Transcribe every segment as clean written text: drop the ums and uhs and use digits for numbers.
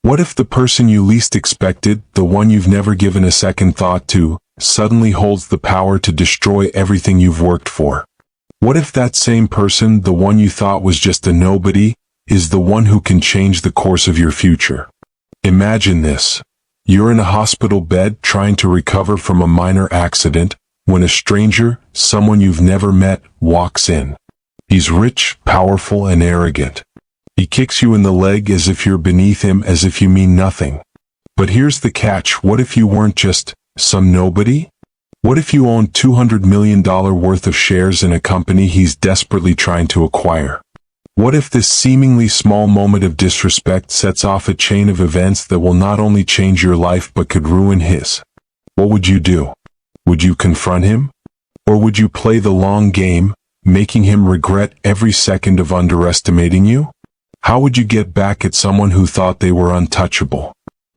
What if the person you least expected, the one you've never given a second thought to, suddenly holds the power to destroy everything you've worked for? What if that same person, the one you thought was just a nobody, is the one who can change the course of your future? Imagine this. You're in a hospital bed trying to recover from a minor accident when a stranger, someone you've never met, walks in. He's rich, powerful, and arrogant. He kicks you in the leg as if you're beneath him, as if you mean nothing. But here's the catch. What if you weren't just some nobody? What if you owned $200 million worth of shares in a company he's desperately trying to acquire? What if this seemingly small moment of disrespect sets off a chain of events that will not only change your life but could ruin his? What would you do? Would you confront him? Or would you play the long game, making him regret every second of underestimating you? How would you get back at someone who thought they were untouchable?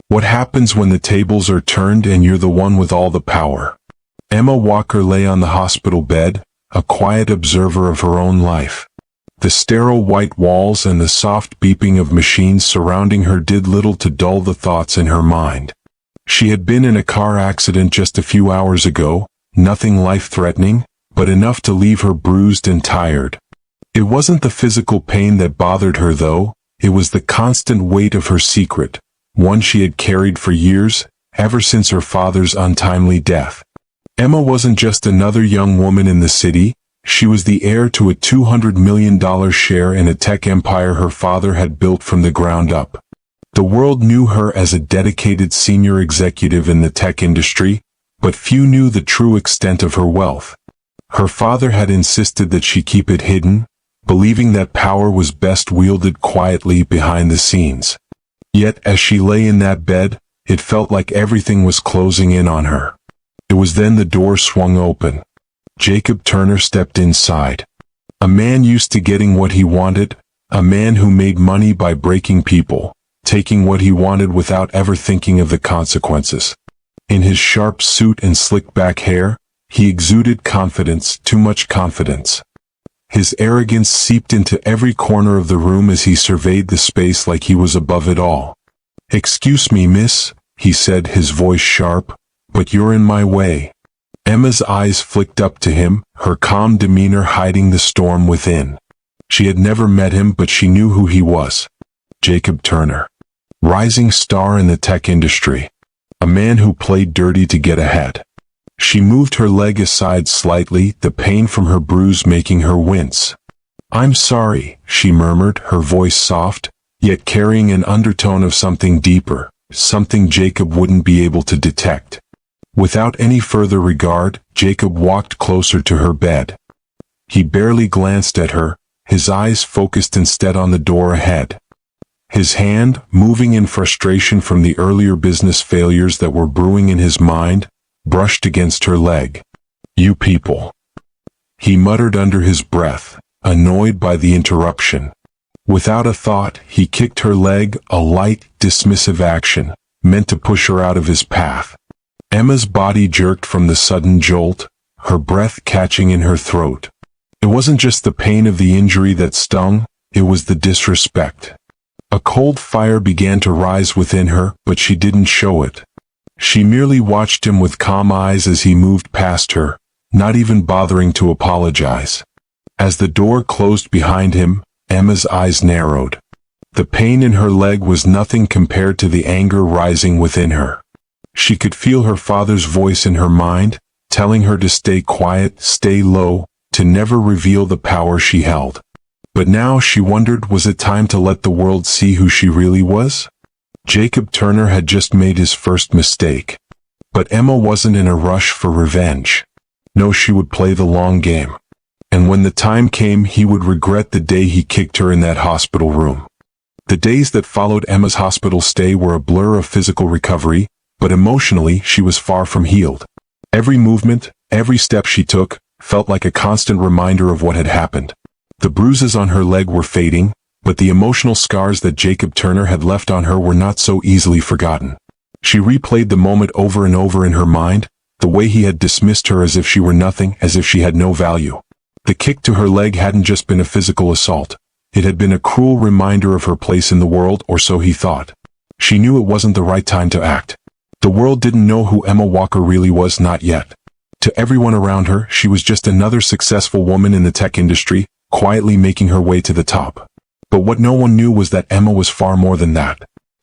What happens when the tables are turned and you're the one with all the power? Emma Walker lay on the hospital bed, a quiet observer of her own life. The sterile white walls and the soft beeping of machines surrounding her did little to dull the thoughts in her mind. She had been in a car accident just a few hours ago, nothing life-threatening, but enough to leave her bruised and tired. It wasn't the physical pain that bothered her though, it was the constant weight of her secret, one she had carried for years, ever since her father's untimely death. Emma wasn't just another young woman in the city, she was the heir to a $200 million share in a tech empire her father had built from the ground up. The world knew her as a dedicated senior executive in the tech industry, but few knew the true extent of her wealth. Her father had insisted that she keep it hidden, believing that power was best wielded quietly behind the scenes. Yet as she lay in that bed, it felt like everything was closing in on her. It was then the door swung open. Jacob Turner stepped inside. A man used to getting what he wanted, a man who made money by breaking people, taking what he wanted without ever thinking of the consequences. In his sharp suit and slick-back hair, he exuded confidence, too much confidence. His arrogance seeped into every corner of the room as he surveyed the space like he was above it all. "Excuse me, miss," he said, his voice sharp, "but you're in my way." Emma's eyes flicked up to him, her calm demeanor hiding the storm within. She had never met him, but she knew who he was. Jacob Turner. Rising star in the tech industry. A man who played dirty to get ahead. She moved her leg aside slightly, the pain from her bruise making her wince. "I'm sorry," she murmured, her voice soft, yet carrying an undertone of something deeper, something Jacob wouldn't be able to detect. Without any further regard, Jacob walked closer to her bed. He barely glanced at her, his eyes focused instead on the door ahead. His hand, moving in frustration from the earlier business failures that were brewing in his mind, brushed against her leg. "You people," he muttered under his breath, annoyed by the interruption. Without a thought, he kicked her leg, a light, dismissive action, meant to push her out of his path. Emma's body jerked from the sudden jolt, her breath catching in her throat. It wasn't just the pain of the injury that stung, it was the disrespect. A cold fire began to rise within her, but she didn't show it. She merely watched him with calm eyes as he moved past her, not even bothering to apologize. As the door closed behind him, Emma's eyes narrowed. The pain in her leg was nothing compared to the anger rising within her. She could feel her father's voice in her mind, telling her to stay quiet, stay low, to never reveal the power she held. But now she wondered, was it time to let the world see who she really was? Jacob Turner had just made his first mistake. But Emma wasn't in a rush for revenge. No, she would play the long game. And when the time came, he would regret the day he kicked her in that hospital room. The days that followed Emma's hospital stay were a blur of physical recovery, but emotionally she was far from healed. Every movement, every step she took, felt like a constant reminder of what had happened. The bruises on her leg were fading, but the emotional scars that Jacob Turner had left on her were not so easily forgotten. She replayed the moment over and over in her mind, the way he had dismissed her as if she were nothing, as if she had no value. The kick to her leg hadn't just been a physical assault. It had been a cruel reminder of her place in the world, or so he thought. She knew it wasn't the right time to act. The world didn't know who Emma Walker really was, not yet. To everyone around her, she was just another successful woman in the tech industry, quietly making her way to the top. But what no one knew was that Emma was far more than that.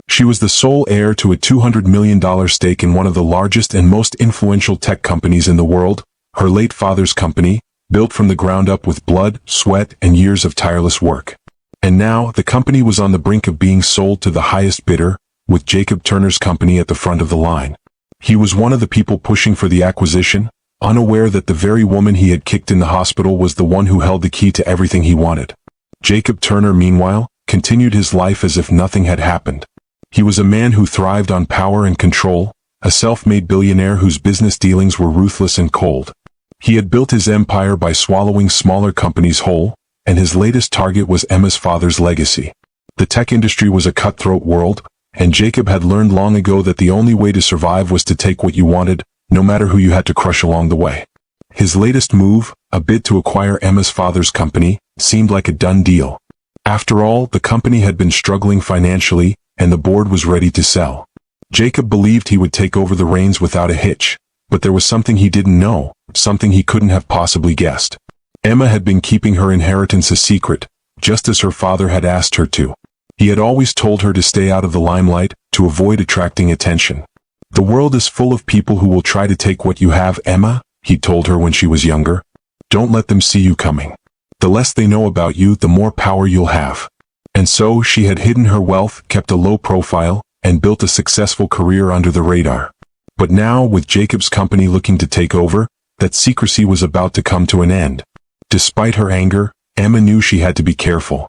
She was the sole heir to a $200 million stake in one of the largest and most influential tech companies in the world, her late father's company, built from the ground up with blood, sweat, and years of tireless work. And now, the company was on the brink of being sold to the highest bidder, with Jacob Turner's company at the front of the line. He was one of the people pushing for the acquisition, unaware that the very woman he had kicked in the hospital was the one who held the key to everything he wanted. Jacob Turner, meanwhile, continued his life as if nothing had happened. He was a man who thrived on power and control, a self-made billionaire whose business dealings were ruthless and cold. He had built his empire by swallowing smaller companies whole, and his latest target was Emma's father's legacy. The tech industry was a cutthroat world, and Jacob had learned long ago that the only way to survive was to take what you wanted, no matter who you had to crush along the way. His latest move, a bid to acquire Emma's father's company, seemed like a done deal. After all, the company had been struggling financially, and the board was ready to sell. Jacob believed he would take over the reins without a hitch, but there was something he didn't know, something he couldn't have possibly guessed. Emma had been keeping her inheritance a secret, just as her father had asked her to. He had always told her to stay out of the limelight, to avoid attracting attention. "The world is full of people who will try to take what you have, Emma," he told her when she was younger. "Don't let them see you coming. The less they know about you, the more power you'll have." And so she had hidden her wealth, kept a low profile, and built a successful career under the radar. But now, with Jacob's company looking to take over, that secrecy was about to come to an end. Despite her anger, Emma knew she had to be careful.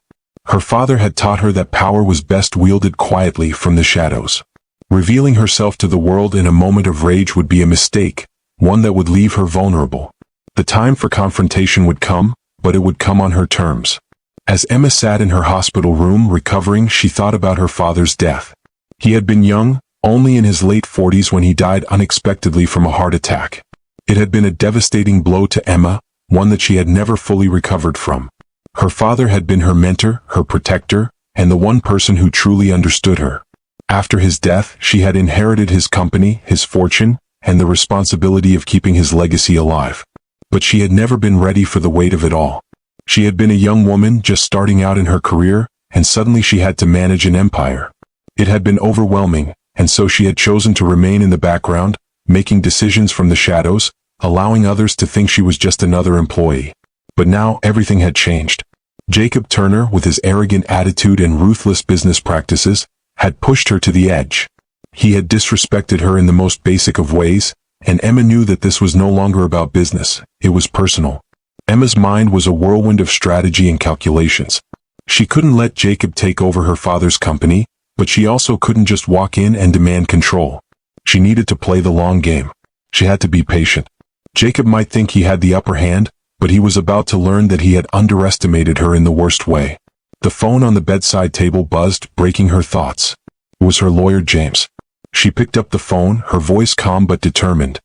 Her father had taught her that power was best wielded quietly from the shadows. Revealing herself to the world in a moment of rage would be a mistake, one that would leave her vulnerable. The time for confrontation would come, but it would come on her terms. As Emma sat in her hospital room recovering, she thought about her father's death. He had been young, only in his late 40s when he died unexpectedly from a heart attack. It had been a devastating blow to Emma, one that she had never fully recovered from. Her father had been her mentor, her protector, and the one person who truly understood her. After his death, she had inherited his company, his fortune, and the responsibility of keeping his legacy alive. But she had never been ready for the weight of it all. She had been a young woman just starting out in her career, and suddenly she had to manage an empire. It had been overwhelming, and so she had chosen to remain in the background, making decisions from the shadows, allowing others to think she was just another employee. But now everything had changed. Jacob Turner, with his arrogant attitude and ruthless business practices, had pushed her to the edge. He had disrespected her in the most basic of ways, and Emma knew that this was no longer about business, it was personal. Emma's mind was a whirlwind of strategy and calculations. She couldn't let Jacob take over her father's company, but she also couldn't just walk in and demand control. She needed to play the long game. She had to be patient. Jacob might think he had the upper hand, but he was about to learn that he had underestimated her in the worst way. The phone on the bedside table buzzed, breaking her thoughts. It was her lawyer, James. She picked up the phone, her voice calm but determined.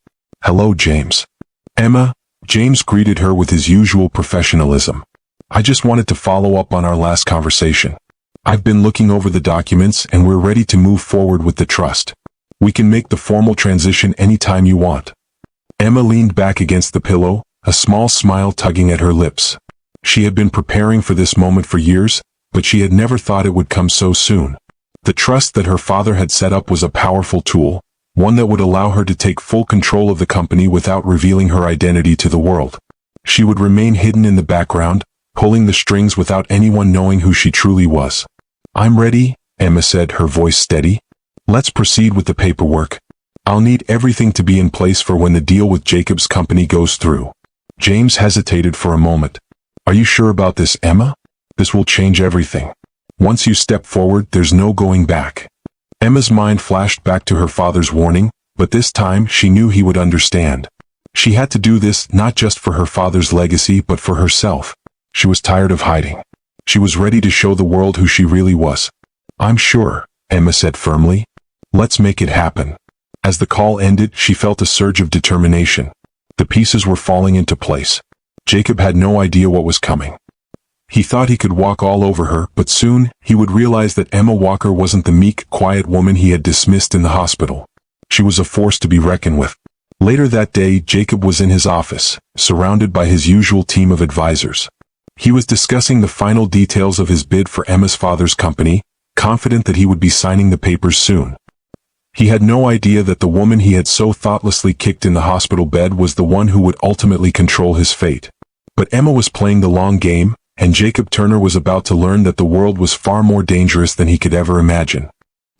"Hello, James." "Emma," James greeted her with his usual professionalism. "I just wanted to follow up on our last conversation. I've been looking over the documents and we're ready to move forward with the trust. We can make the formal transition anytime you want." Emma leaned back against the pillow, a small smile tugging at her lips. She had been preparing for this moment for years, but she had never thought it would come so soon. The trust that her father had set up was a powerful tool, one that would allow her to take full control of the company without revealing her identity to the world. She would remain hidden in the background, pulling the strings without anyone knowing who she truly was. "I'm ready," Emma said, her voice steady. "Let's proceed with the paperwork. I'll need everything to be in place for when the deal with Jacob's company goes through." James hesitated for a moment. "Are you sure about this, Emma? This will change everything. Once you step forward, there's no going back." Emma's mind flashed back to her father's warning, but this time she knew he would understand. She had to do this not just for her father's legacy but for herself. She was tired of hiding. She was ready to show the world who she really was. "I'm sure," Emma said firmly. "Let's make it happen." As the call ended, she felt a surge of determination. The pieces were falling into place. Jacob had no idea what was coming. He thought he could walk all over her, but soon, he would realize that Emma Walker wasn't the meek, quiet woman he had dismissed in the hospital. She was a force to be reckoned with. Later that day, Jacob was in his office, surrounded by his usual team of advisors. He was discussing the final details of his bid for Emma's father's company, confident that he would be signing the papers soon. He had no idea that the woman he had so thoughtlessly kicked in the hospital bed was the one who would ultimately control his fate. But Emma was playing the long game, and Jacob Turner was about to learn that the world was far more dangerous than he could ever imagine.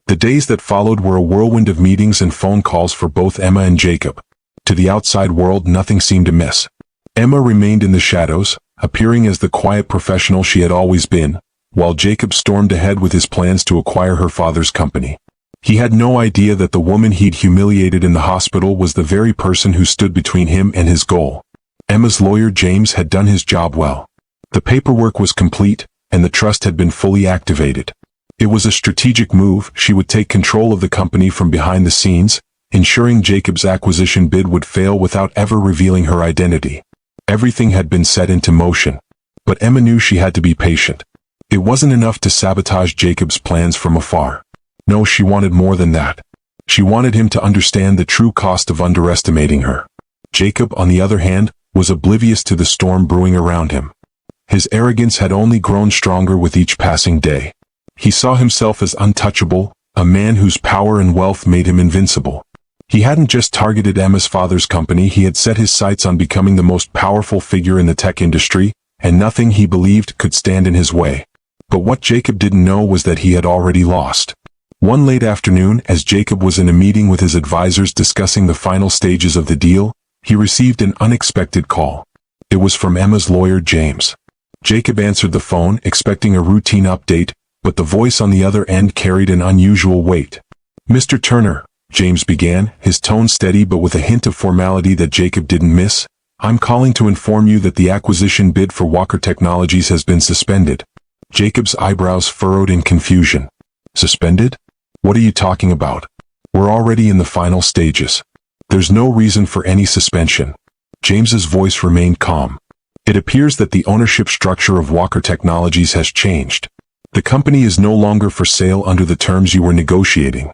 The days that followed were a whirlwind of meetings and phone calls for both Emma and Jacob. To the outside world, nothing seemed amiss. Emma remained in the shadows, appearing as the quiet professional she had always been, while Jacob stormed ahead with his plans to acquire her father's company. He had no idea that the woman he'd humiliated in the hospital was the very person who stood between him and his goal. Emma's lawyer James had done his job well. The paperwork was complete, and the trust had been fully activated. It was a strategic move. She would take control of the company from behind the scenes, ensuring Jacob's acquisition bid would fail without ever revealing her identity. Everything had been set into motion. But Emma knew she had to be patient. It wasn't enough to sabotage Jacob's plans from afar. No, she wanted more than that. She wanted him to understand the true cost of underestimating her. Jacob, on the other hand, was oblivious to the storm brewing around him. His arrogance had only grown stronger with each passing day. He saw himself as untouchable, a man whose power and wealth made him invincible. He hadn't just targeted Emma's father's company, he had set his sights on becoming the most powerful figure in the tech industry, and nothing, he believed, could stand in his way. But what Jacob didn't know was that he had already lost. One late afternoon, as Jacob was in a meeting with his advisors discussing the final stages of the deal, he received an unexpected call. It was from Emma's lawyer James. Jacob answered the phone, expecting a routine update, but the voice on the other end carried an unusual weight. "Mr. Turner," James began, his tone steady but with a hint of formality that Jacob didn't miss, "I'm calling to inform you that the acquisition bid for Walker Technologies has been suspended." Jacob's eyebrows furrowed in confusion. "Suspended? What are you talking about? We're already in the final stages. There's no reason for any suspension." James's voice remained calm. "It appears that the ownership structure of Walker Technologies has changed. The company is no longer for sale under the terms you were negotiating."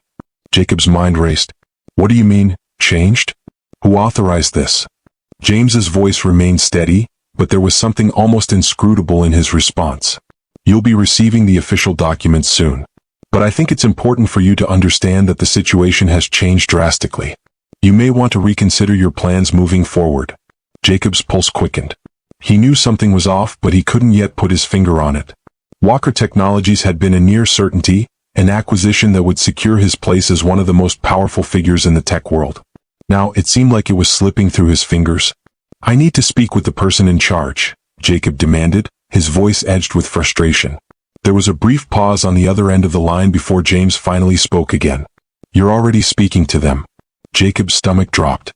Jacob's mind raced. "What do you mean, changed? Who authorized this?" James's voice remained steady, but there was something almost inscrutable in his response. "You'll be receiving the official documents soon. But I think it's important for you to understand that the situation has changed drastically. You may want to reconsider your plans moving forward." Jacob's pulse quickened. He knew something was off, but he couldn't yet put his finger on it. Walker Technologies had been a near certainty, an acquisition that would secure his place as one of the most powerful figures in the tech world. Now, it seemed like it was slipping through his fingers. "I need to speak with the person in charge," Jacob demanded, his voice edged with frustration. There was a brief pause on the other end of the line before James finally spoke again. "You're already speaking to them." Jacob's stomach dropped.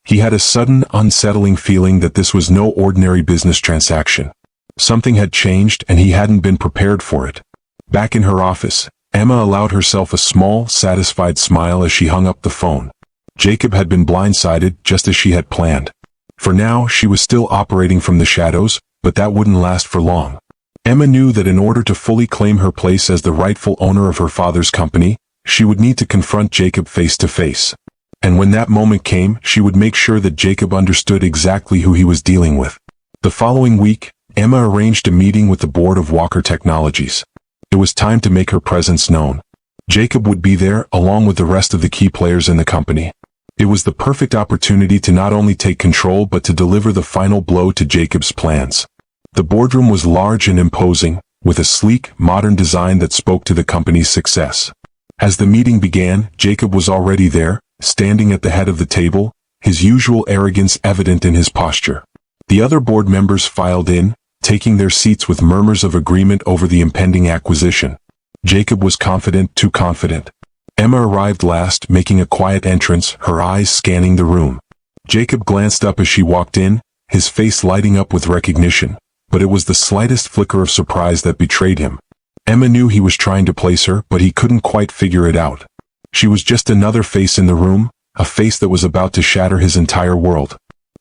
He had a sudden, unsettling feeling that this was no ordinary business transaction. Something had changed and he hadn't been prepared for it. Back in her office, Emma allowed herself a small, satisfied smile as she hung up the phone. Jacob had been blindsided just as she had planned. For now, she was still operating from the shadows, but that wouldn't last for long. Emma knew that in order to fully claim her place as the rightful owner of her father's company, she would need to confront Jacob face to face. And when that moment came, she would make sure that Jacob understood exactly who he was dealing with. The following week, Emma arranged a meeting with the board of Walker Technologies. It was time to make her presence known. Jacob would be there, along with the rest of the key players in the company. It was the perfect opportunity to not only take control but to deliver the final blow to Jacob's plans. The boardroom was large and imposing, with a sleek, modern design that spoke to the company's success. As the meeting began, Jacob was already there, standing at the head of the table, his usual arrogance evident in his posture. The other board members filed in, taking their seats with murmurs of agreement over the impending acquisition. Jacob was confident, too confident. Emma arrived last, making a quiet entrance, her eyes scanning the room. Jacob glanced up as she walked in, his face lighting up with recognition, but it was the slightest flicker of surprise that betrayed him. Emma knew he was trying to place her, but he couldn't quite figure it out. She was just another face in the room, a face that was about to shatter his entire world.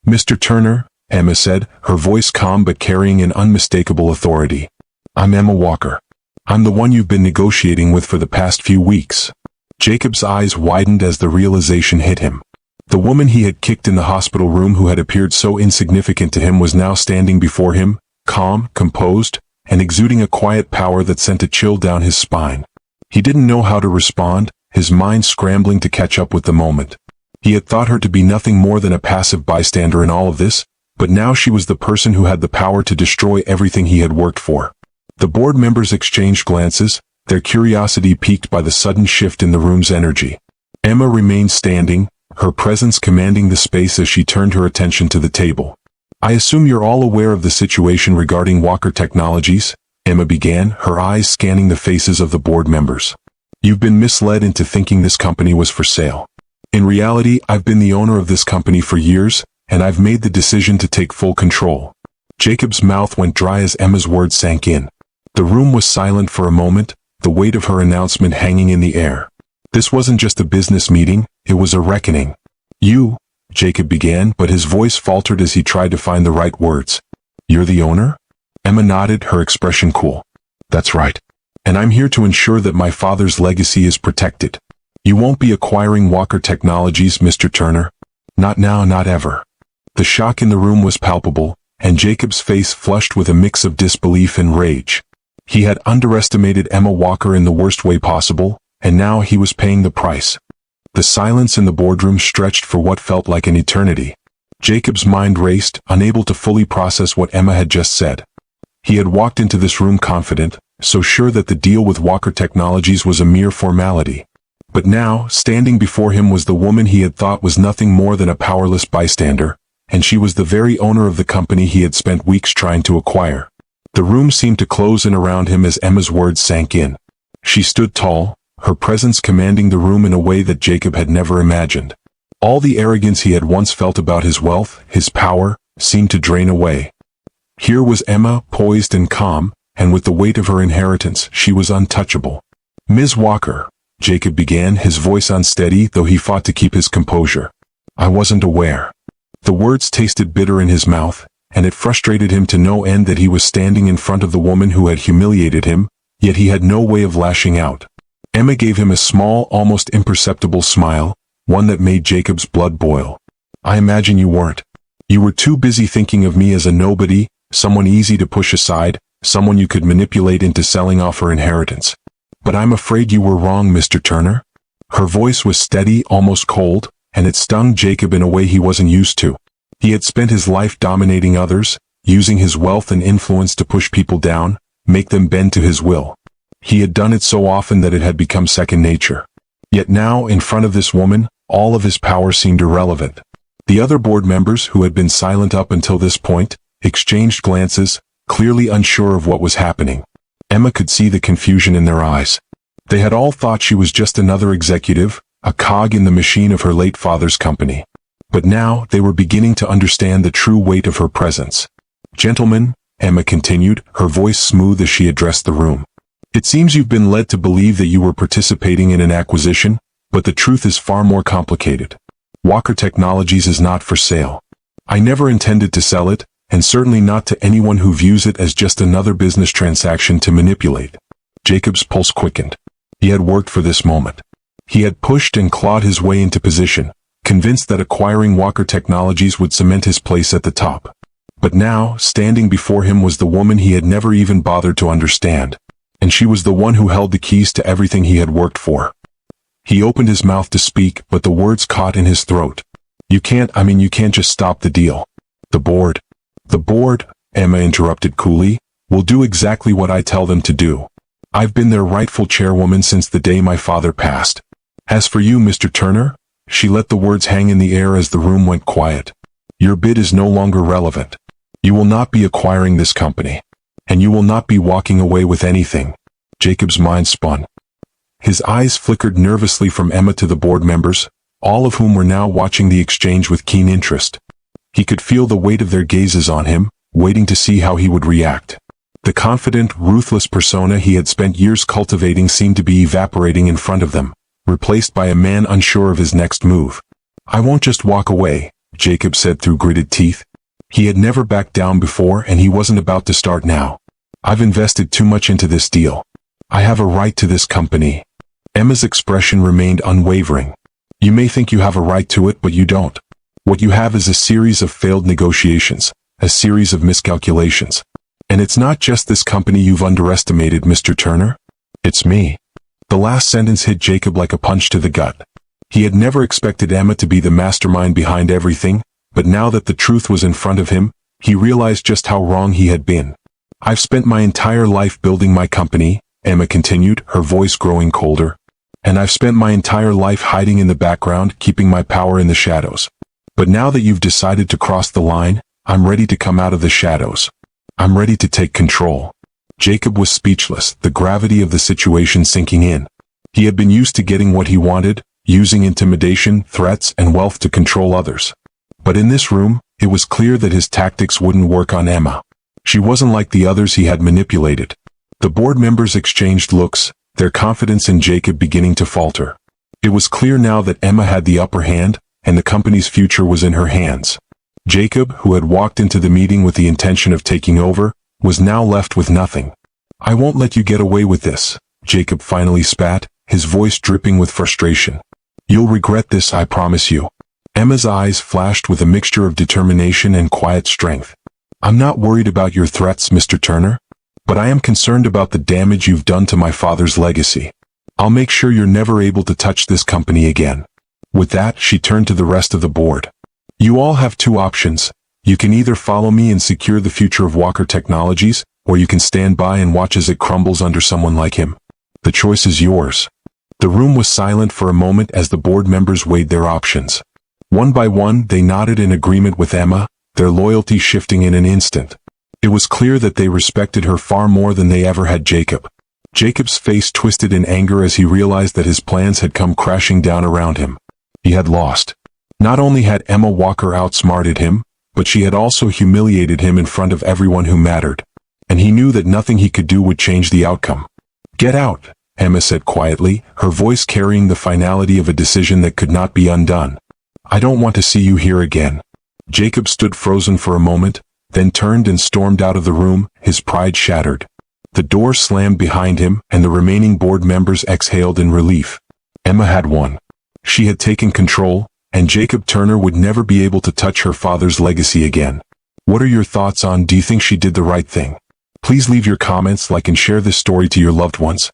"Mr. Turner," Emma said, her voice calm but carrying an unmistakable authority. I'm Emma Walker. I'm the one you've been negotiating with for the past few weeks. Jacob's eyes widened as the realization hit him. The woman he had kicked in the hospital room who had appeared so insignificant to him was now standing before him, calm, composed, and exuding a quiet power that sent a chill down his spine. He didn't know how to respond, his mind scrambling to catch up with the moment. He had thought her to be nothing more than a passive bystander in all of this, but now she was the person who had the power to destroy everything he had worked for. The board members exchanged glances, their curiosity piqued by the sudden shift in the room's energy. Emma remained standing, her presence commanding the space as she turned her attention to the table. I assume you're all aware of the situation regarding Walker Technologies, Emma began, her eyes scanning the faces of the board members. You've been misled into thinking this company was for sale. In reality, I've been the owner of this company for years, and I've made the decision to take full control. Jacob's mouth went dry as Emma's words sank in. The room was silent for a moment, the weight of her announcement hanging in the air. This wasn't just a business meeting, it was a reckoning. You, Jacob began, but his voice faltered as he tried to find the right words. You're the owner? Emma nodded, her expression cool. That's right. And I'm here to ensure that my father's legacy is protected. You won't be acquiring Walker Technologies, Mr. Turner. Not now, not ever. The shock in the room was palpable, and Jacob's face flushed with a mix of disbelief and rage. He had underestimated Emma Walker in the worst way possible, and now he was paying the price. The silence in the boardroom stretched for what felt like an eternity. Jacob's mind raced, unable to fully process what Emma had just said. He had walked into this room confident, so sure that the deal with Walker Technologies was a mere formality. But now, standing before him was the woman he had thought was nothing more than a powerless bystander, and she was the very owner of the company he had spent weeks trying to acquire. The room seemed to close in around him as Emma's words sank in. She stood tall, her presence commanding the room in a way that Jacob had never imagined. All the arrogance he had once felt about his wealth, his power, seemed to drain away. Here was Emma, poised and calm, and with the weight of her inheritance, she was untouchable. Ms. Walker, Jacob began, his voice unsteady, though he fought to keep his composure. I wasn't aware. The words tasted bitter in his mouth, and it frustrated him to no end that he was standing in front of the woman who had humiliated him, yet he had no way of lashing out. Emma gave him a small, almost imperceptible smile, one that made Jacob's blood boil. I imagine you weren't. You were too busy thinking of me as a nobody, someone easy to push aside, someone you could manipulate into selling off her inheritance. But I'm afraid you were wrong, Mr. Turner. Her voice was steady, almost cold, and it stung Jacob in a way he wasn't used to. He had spent his life dominating others, using his wealth and influence to push people down, make them bend to his will. He had done it so often that it had become second nature. Yet now, in front of this woman, all of his power seemed irrelevant. The other board members, who had been silent up until this point, exchanged glances, clearly unsure of what was happening. Emma could see the confusion in their eyes. They had all thought she was just another executive, a cog in the machine of her late father's company. But now, they were beginning to understand the true weight of her presence. Gentlemen, Emma continued, her voice smooth as she addressed the room. It seems you've been led to believe that you were participating in an acquisition, but the truth is far more complicated. Walker Technologies is not for sale. I never intended to sell it, and certainly not to anyone who views it as just another business transaction to manipulate. Jacob's pulse quickened. He had worked for this moment. He had pushed and clawed his way into position, convinced that acquiring Walker Technologies would cement his place at the top. But now, standing before him was the woman he had never even bothered to understand. And she was the one who held the keys to everything he had worked for. He opened his mouth to speak, but the words caught in his throat. You can't just stop the deal. The board, Emma interrupted coolly, will do exactly what I tell them to do. I've been their rightful chairwoman since the day my father passed. As for you, Mr. Turner, she let the words hang in the air as the room went quiet. Your bid is no longer relevant. You will not be acquiring this company. And you will not be walking away with anything. Jacob's mind spun. His eyes flickered nervously from Emma to the board members, all of whom were now watching the exchange with keen interest. He could feel the weight of their gazes on him, waiting to see how he would react. The confident, ruthless persona he had spent years cultivating seemed to be evaporating in front of them, replaced by a man unsure of his next move. I won't just walk away, Jacob said through gritted teeth. He had never backed down before and he wasn't about to start now. I've invested too much into this deal. I have a right to this company. Emma's expression remained unwavering. You may think you have a right to it, but you don't. What you have is a series of failed negotiations, a series of miscalculations. And it's not just this company you've underestimated, Mr. Turner. It's me. The last sentence hit Jacob like a punch to the gut. He had never expected Emma to be the mastermind behind everything, but now that the truth was in front of him, he realized just how wrong he had been. I've spent my entire life building my company, Emma continued, her voice growing colder. And I've spent my entire life hiding in the background, keeping my power in the shadows. But now that you've decided to cross the line, I'm ready to come out of the shadows. I'm ready to take control. Jacob was speechless, the gravity of the situation sinking in. He had been used to getting what he wanted, using intimidation, threats, and wealth to control others. But in this room, it was clear that his tactics wouldn't work on Emma. She wasn't like the others he had manipulated. The board members exchanged looks, their confidence in Jacob beginning to falter. It was clear now that Emma had the upper hand, and the company's future was in her hands. Jacob, who had walked into the meeting with the intention of taking over, was now left with nothing. I won't let you get away with this, Jacob finally spat, his voice dripping with frustration. You'll regret this, I promise you. Emma's eyes flashed with a mixture of determination and quiet strength. I'm not worried about your threats, Mr. Turner. But I am concerned about the damage you've done to my father's legacy. I'll make sure you're never able to touch this company again. With that, she turned to the rest of the board. You all have two options. You can either follow me and secure the future of Walker Technologies, or you can stand by and watch as it crumbles under someone like him. The choice is yours. The room was silent for a moment as the board members weighed their options. One by one, they nodded in agreement with Emma, their loyalty shifting in an instant. It was clear that they respected her far more than they ever had Jacob. Jacob's face twisted in anger as he realized that his plans had come crashing down around him. He had lost. Not only had Emma Walker outsmarted him, but she had also humiliated him in front of everyone who mattered. And he knew that nothing he could do would change the outcome. Get out, Emma said quietly, her voice carrying the finality of a decision that could not be undone. I don't want to see you here again. Jacob stood frozen for a moment, then turned and stormed out of the room, his pride shattered. The door slammed behind him, and the remaining board members exhaled in relief. Emma had won. She had taken control, and Jacob Turner would never be able to touch her father's legacy again. What are your thoughts on, do you think she did the right thing? Please leave your comments, like and share this story to your loved ones.